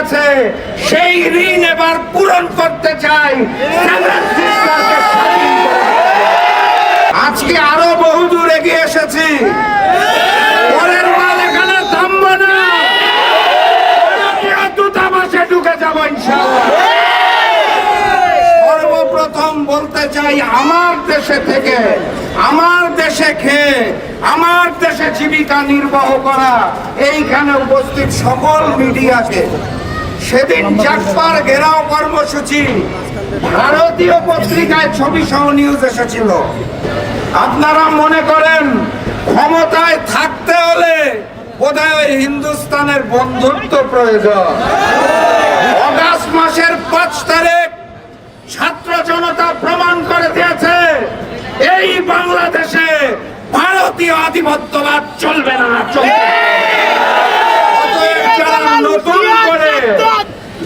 গেছে, সেই ঋণ এবার পূরণ করতে চাই। আজকে আরো বহুদূর এগিয়ে এসেছি। পরের বার এখানে থামবো না, দূতাবাসে ঢুকে যাবো ইনশাআল্লাহ। সর্বপ্রথম বলতে চাই, আমার দেশে থেকে, আমার দেশে খেয়ে, আমার দেশে জীবিকা নির্বাহ করা এইখানে উপস্থিত সকল মিডিয়াকে, সেদিন চাকপার ঘেরাও কর্মসূচি ভারতীয় পত্রিকায় ছবি সহ নিউজ এসেছিল। আপনারা মনে করেন ক্ষমতায় থাকতে হলে বোধহয় হিন্দুস্তানের বন্ধুত্ব প্রয়োজন। অগাস্ট মাসের 5 তারিখ ছাত্র জনতা প্রমাণ করে দিয়েছে, এই বাংলাদেশে ভারতীয় আধিপত্যবাদ চলবে না, চলবে না। যারা নতুন করে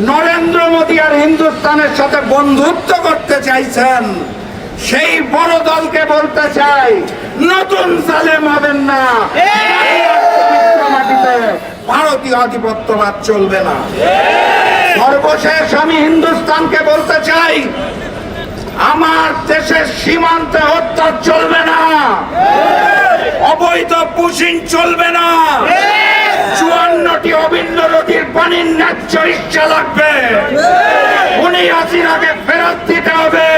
নরেন্দ্র মোদী আর হিন্দুস্তানের সাথে বন্ধুত্ব করতে চাইছেন, সেই বড় দলকে বলতে চাই, নতুন জালেম হবেন না। মাটিতে ভারতীয় আধিপত্যবাদ চলবে না। সর্বশেষ আমি হিন্দুস্তানকে বলতে চাই, আমার দেশের সীমান্তে হত্যা চলবে না, অবৈধ পুশিং চলবে না। 54টি অভিন্ন নদীর পানির ন্যায্য ইচ্ছা লাগবে, উনি হাসিনাকে ফেরত দিতে হবে।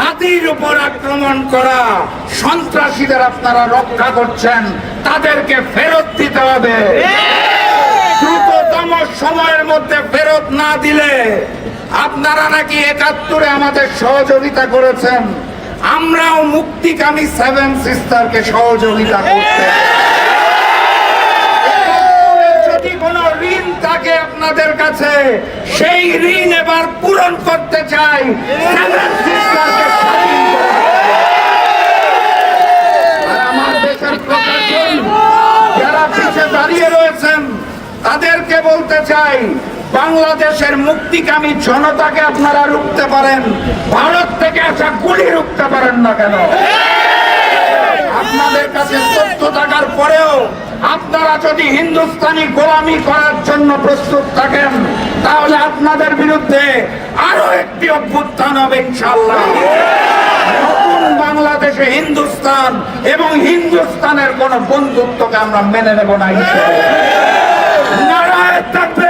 হাতির উপর আক্রমণ করা সন্ত্রাসীদের আপনারা রক্ষা করছেন, তাদেরকে ফেরত দিতে হবে। দ্রুততম সময়ের মধ্যে ফেরত না দিলে, আপনারা নাকি 71-এ আমাদের সহযোগিতা করেছেন, আমরাও মুক্তিকামী 7 সিস্টারকে সহযোগিতা করতে, যদি কোনো ঋণ থাকে আপনাদের কাছে, সেই ঋণ এবার পূরণ করতে চাই। 7 সিস্টারকে স্বাধীন করে আর আমার দেশের প্রশাসন যারা পিছে দাঁড়িয়ে রয়েছেন, তাদেরকে বলতে চাই, বাংলাদেশের মুক্তিকামী জনতাকে আপনারা রুখতে পারেন, ভারত থেকে আসা গুলি রুখতে পারেন না কেন? আপনাদের কাছে তথ্য থাকার পরেও আপনারা যদি হিন্দুস্তানি গোলামি করার জন্য প্রস্তুত থাকেন, তাহলে আপনাদের বিরুদ্ধে আরো একটি অভ্যুত্থান হবে ইনশাআল্লাহ। নতুন বাংলাদেশে হিন্দুস্তান এবং হিন্দুস্তানের কোন বন্ধুত্বকে আমরা মেনে নেব না। নারায়ণ থাকবে।